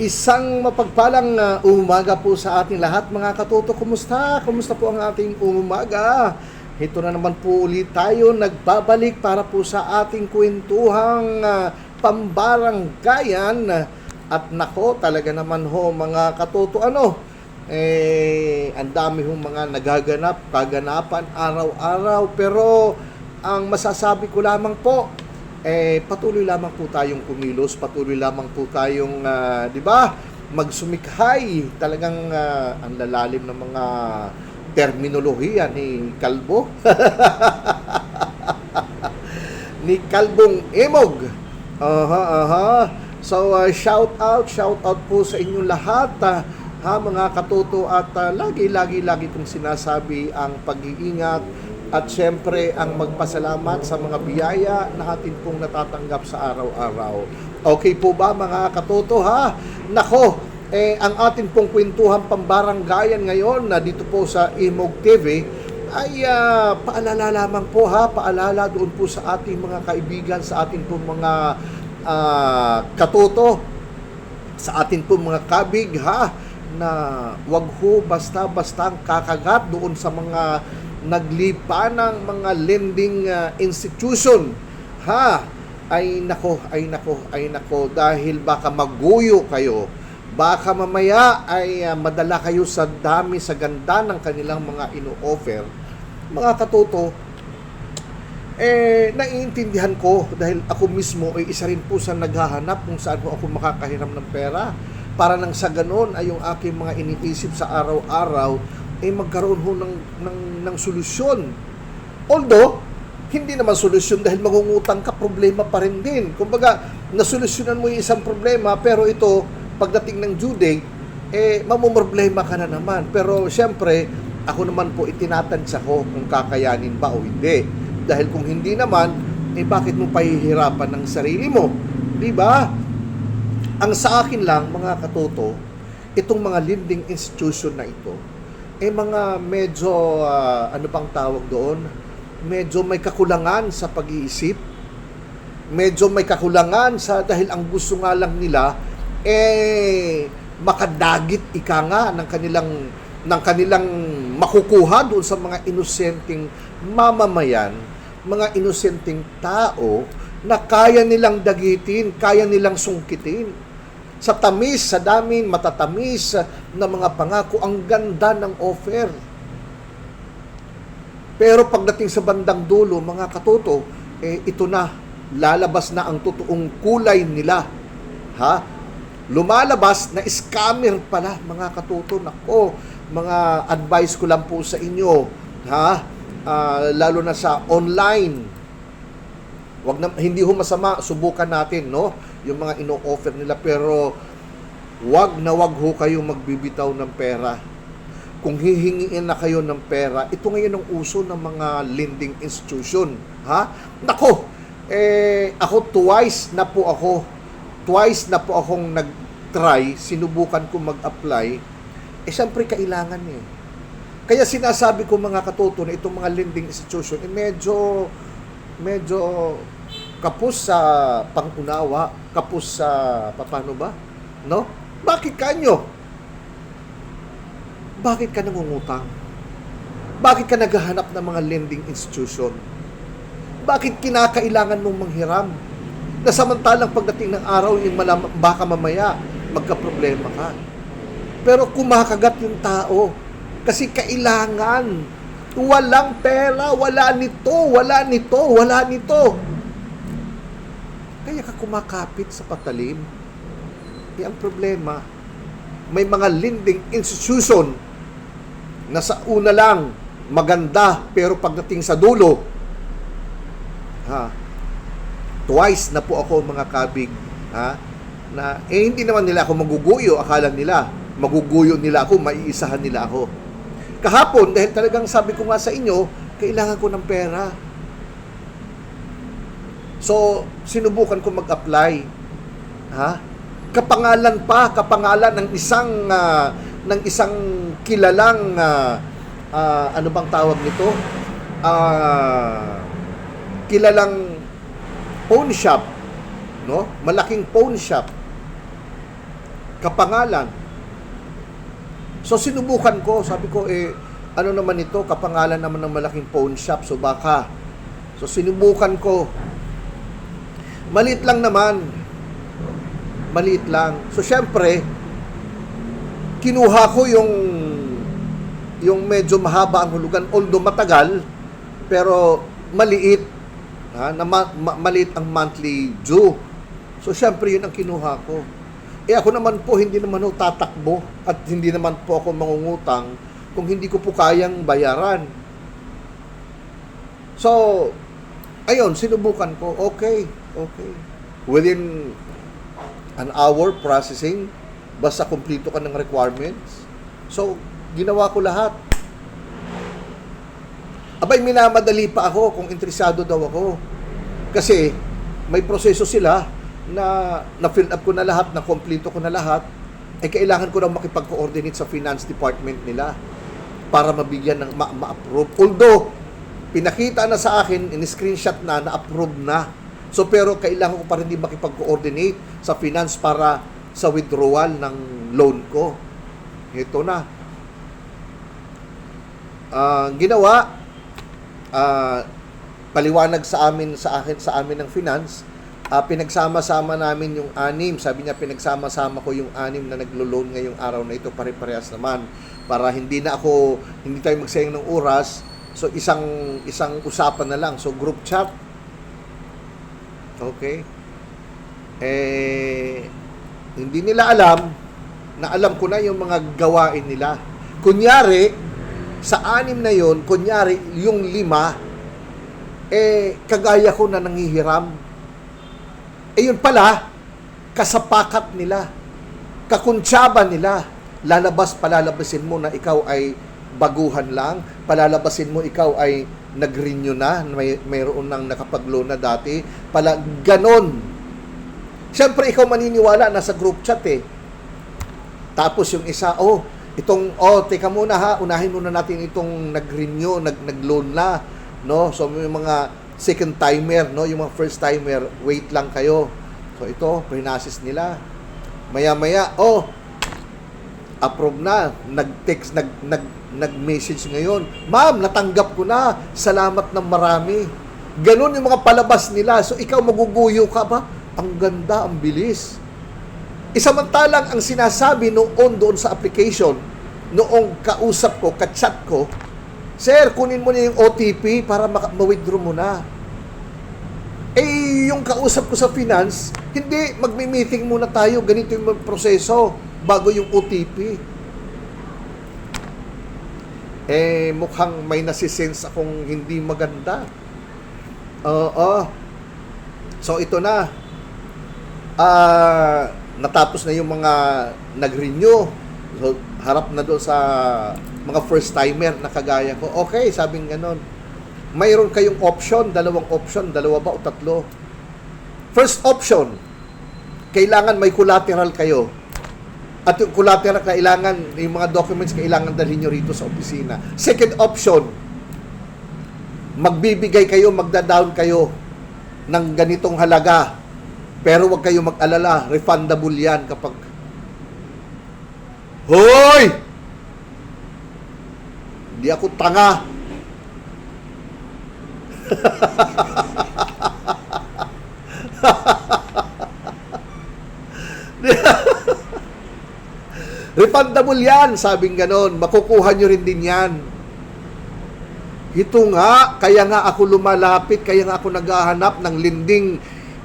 Isang mapagpalang umaga po sa ating lahat mga katuto. Kumusta? Kumusta po ang ating umaga? Ito na naman po ulit tayo nagbabalik para po sa ating kwentuhang pambaranggayan. At nako, talaga naman ho mga katuto, ang dami hong mga kaganapan araw-araw. Pero ang masasabi ko lamang po, patuloy lamang po tayong kumilos, patuloy lamang po tayong, di ba, magsumikhay. Talagang ang lalalim ng mga terminolohiya ni Kalbo. Ni Kalbong Emog. So, shout out po sa inyong lahat, mga katuto. At lagi kong sinasabi ang pag-iingat. At syempre, ang magpasalamat sa mga biyaya na atin pong natatanggap sa araw-araw. Okay po ba mga katoto ha? Nako, ang atin pong kwentuhan pambaranggayan ngayon na dito po sa Imog TV ay paalala lamang po ha, paalala doon po sa ating mga kaibigan, sa ating pong mga katoto, sa ating pong mga kabig ha, na wag ho basta-basta kakagat doon sa mga naglipa ng mga lending institution ha. Ay nako dahil baka maguyo kayo, baka mamaya ay madala kayo sa dami, sa ganda ng kanilang mga ino-offer. Mga katuto, naiintindihan ko dahil ako mismo ay isa rin po sa naghahanap kung saan ako makakahiram ng pera para nang sa ganon ay yung aking mga iniisip sa araw-araw magkaroon ho ng solusyon. Although, hindi naman solusyon dahil mangungutang ka, problema pa rin din. Kumbaga, nasolusyonan mo yung isang problema, pero ito, pagdating ng due date, mamumroblema ka na naman. Pero, syempre, ako naman po, itinatansya ko kung kakayanin ba o hindi. Dahil kung hindi naman, bakit mo pahihirapan ng sarili mo? Diba? Ang sa akin lang, mga katoto, itong mga lending institution na ito, mga medyo, ano bang tawag doon? Medyo may kakulangan sa pag-iisip. Medyo may kakulangan dahil ang gusto nga lang nila, makadagit ika nga ng kanilang makukuha doon sa mga inosenteng mamamayan, mga inosenteng tao na kaya nilang dagitin, kaya nilang sungkitin. Sa tamis, sa daming matatamis na mga pangako, ang ganda ng offer. Pero pagdating sa bandang dulo, mga katoto, ito na, lalabas na ang totoong kulay nila. Ha? Lumalabas na scammer pala, mga katoto. Nako, mga advice ko lang po sa inyo, ha? Lalo na sa online. Hindi ho masama, subukan natin, no? Yung mga ino-offer nila, pero wag ho kayong magbibitaw ng pera. Kung hihingiin na kayo ng pera, ito ngayon ang uso ng mga lending institution, ha? Nako, ako twice na po akong nag-try, sinubukan ko mag-apply, syempre kailangan Kaya sinasabi ko mga katoto na itong mga lending institution, medyo kapos sa pangunawa, kapos sa paano ba? No? Bakit kanyo? Bakit ka nangungutang? Bakit ka naghahanap ng mga lending institution? Bakit kinakailangan mong manghiram? Na samantalang pagdating ng araw, baka mamaya magka-problema ka. Pero kumakagat yung tao kasi kailangan. Walang pera, wala nito. Kaya ka kumakapit sa patalim. Ang problema, may mga lending institution na sa una lang maganda, pero pagdating sa dulo, twice na po ako mga kabig, na hindi naman nila ako maguguyo, akala nila maguguyo nila ako, maiisahan nila ako. Kahapon, dahil talagang sabi ko nga sa inyo, kailangan ko ng pera. So, sinubukan ko mag-apply. Kapangalan ng isang kilalang ano bang tawag nito? Kilalang pawn shop, no? Malaking pawn shop. kapangalan. So sinubukan ko, sabi ko, ano naman ito, kapangalan naman ng malaking pawn shop, so baka. So sinubukan ko. Maliit lang naman. Maliit lang. So syempre, kinuha ko yung medyo mahaba ang hulugan, although matagal, pero maliit. Maliit ang monthly due. So syempre yun ang kinuha ko. Ako naman po, hindi naman ako tatakbo at hindi naman po ako mangungutang kung hindi ko po kayang bayaran. So, ayun, sinubukan ko. Okay. Within an hour processing, basta kumpleto ka ng requirements. So, ginawa ko lahat. Abay, minamadali pa ako kung interesado daw ako. Kasi, may proseso sila na fill up ko na lahat, na kompleto ko na lahat, kailangan ko na makipag-coordinate sa finance department nila para mabigyan ng ma-approve. Although, pinakita na sa akin, in-screenshot na-approve na. So, pero kailangan ko pa rin din makipag-coordinate sa finance para sa withdrawal ng loan ko. Ito na. Ginawa, paliwanag sa amin ng finance, pinagsama-sama namin yung 6. Sabi niya, pinagsama-sama ko yung 6 na naglo-loan ngayong araw na ito, pare-parehas naman. Para hindi tayo magsayang ng oras. So, isang usapan na lang. So, group chat. Okay. Hindi nila alam na alam ko na yung mga gawain nila. Kunyari, sa 6 na yun, yung 5, kagaya ko na nangihiram. Yun pala, kasapakat nila, kakuntsaba nila. Palalabasin mo na ikaw ay baguhan lang, palalabasin mo ikaw ay nag-renew na, mayroon nang nakapag-loan na dati, ganon. Siyempre, ikaw maniniwala, nasa group chat Tapos yung isa, teka muna ha, unahin muna natin itong nag-renew, nag-loan na, no? So, may mga second timer, no? Yung mga first timer, wait lang kayo. So, ito, prinasis nila. Maya-maya, approve na, nag-text, nag-message ngayon. Ma'am, natanggap ko na. Salamat ng marami. Ganon yung mga palabas nila. So, ikaw maguguyo ka ba? Ang ganda, ang bilis. Isamantalang ang sinasabi noon doon sa application, noong kausap ko, ka-chat ko, sir, kunin mo na yung OTP para ma-withdraw mo na. Yung kausap ko sa finance, hindi, magmi-meeting muna tayo, ganito yung proseso bago yung OTP. Mukhang may nasisense akong hindi maganda. So, ito na. Natapos na yung mga nag-renew. So, harap na doon sa mga first-timer na kagaya ko. Okay, sabing ganon. Mayroon kayong option, 2 option, 2 ba o 3? First option, kailangan may collateral kayo. At yung collateral, yung mga documents, kailangan dalhin nyo rito sa opisina. Second option, magbibigay kayo, magda-down kayo ng ganitong halaga. Pero huwag kayo mag-alala, refundable yan kapag... Hoy! Hindi ako tanga. Refundable yan, sabing ganon. Makukuha nyo rin din yan. Ito nga, kaya nga ako lumalapit, kaya nga ako naghahanap ng lending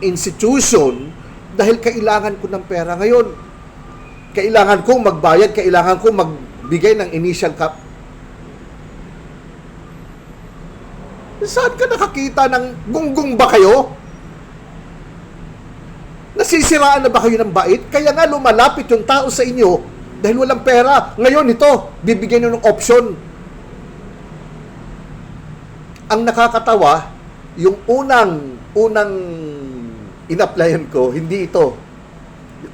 institution dahil kailangan ko ng pera. Ngayon, kailangan kong magbayad, kailangan kong magbigay ng initial cap. Saan ka nakakita ng gunggong ba kayo? Nasisiraan na ba kayo ng bait? Kaya nga lumalapit yung tao sa inyo dahil walang pera. Ngayon ito, bibigyan nyo ng option. Ang nakakatawa, yung unang in-applyan ko, hindi ito.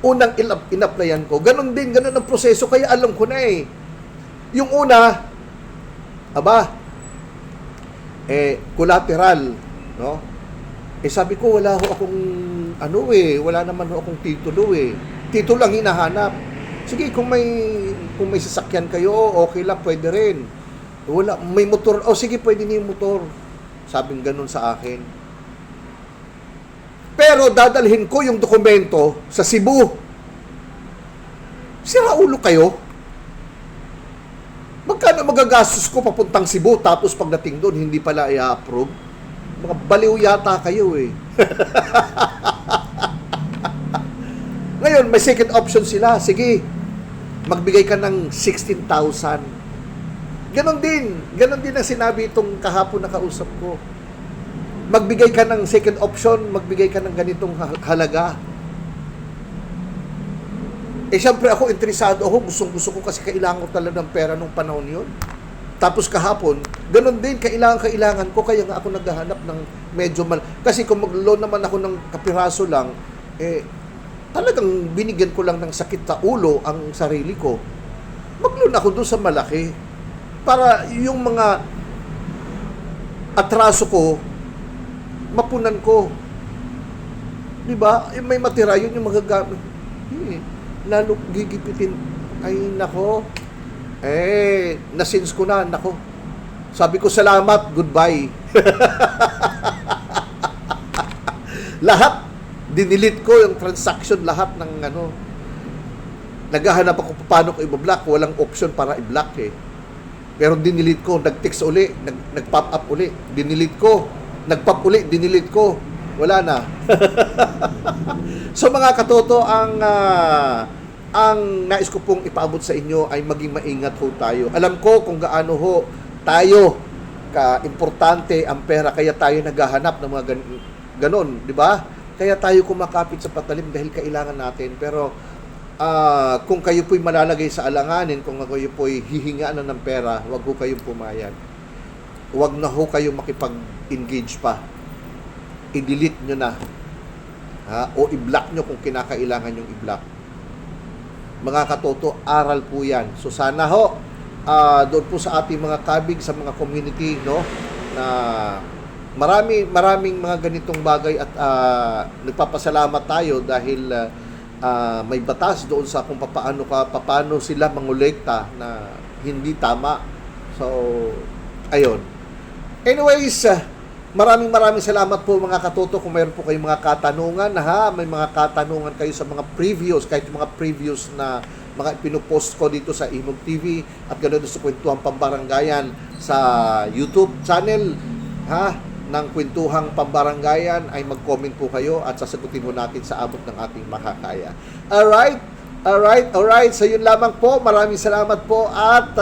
Unang in-applyan ko, ganun ang proseso, kaya alam ko na Yung una, collateral, no? Sabi ko, wala naman akong titulo Titulo lang hinahanap. Sige, kung may sasakyan kayo, okay lang, pwede rin. Wala, may motor, sige, pwede na yung motor. Sabing ganun sa akin. Pero dadalhin ko yung dokumento sa Cebu. Sira ulo kayo. Magkano magagastos ko papuntang Cebu tapos pagdating doon hindi pala i-approve? Mga baliw yata kayo eh. Ngayon, may second option sila. Sige, magbigay ka ng 16,000. Ganon din ang sinabi itong kahapon na kausap ko. Magbigay ka ng second option, magbigay ka ng ganitong halaga. Siyempre ako, interesado ako, gustong-gusto ko kasi kailangan ko talaga ng pera nung panahon yun. Tapos kahapon, ganon din, kailangan ko, kaya nga ako naghahanap ng medyo kasi kung mag-loan naman ako ng kapiraso lang, talagang binigyan ko lang ng sakit sa ulo ang sarili ko. Mag-loan ako doon sa malaki. Para yung mga atraso ko, mapunan ko. Diba? May matira, yun yung magagamit. Lalo gigipitin. Ay, nako. Nasins ko na, nako. Sabi ko, salamat, goodbye. Lahat, dinilit ko yung transaction, lahat ng naghahanap ako paano ko i-block, walang option para i-block eh. Pero dinilit ko, nag-text uli, nag-pop up uli, dinilit ko, nag-pop uli, dinilit ko, wala na. So mga katoto, ang nais ko pong ipaabot sa inyo ay maging maingat ho tayo. Alam ko kung gaano ho tayo ka-importante ang pera, kaya tayo naghahanap ng mga ganon, di ba? Kaya tayo kumakapit sa patalim dahil kailangan natin. Pero kung kayo po'y malalagay sa alanganin, kung kayo po'y hihingaan ng pera, huwag ho kayong pumayag. Huwag na ho kayo makipag-engage pa. I-delete nyo na. O i-block nyo kung kinakailangan yung i-block. Mga katoto, aral po yan. So sana ho, doon po sa ating mga kabig, sa mga community, no, na maraming mga ganitong bagay at nagpapasalamat tayo dahil may batas doon sa kung paano sila mangolekta na hindi tama. So, ayun. Anyways, maraming salamat po mga katoto. Kung mayroon po kayong mga katanungan, may mga katanungan kayo sa mga previews, kahit yung mga previews na mga pinupost ko dito sa Imog TV at ganoon sa Kwentuhang Pambaranggayan sa YouTube channel, ng Kwentuhang Pambaranggayan, ay mag-comment po kayo at sasagutin mo natin sa abot ng ating makakaya. Alright. So yun lamang po. Maraming salamat po at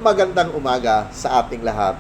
magandang umaga sa ating lahat.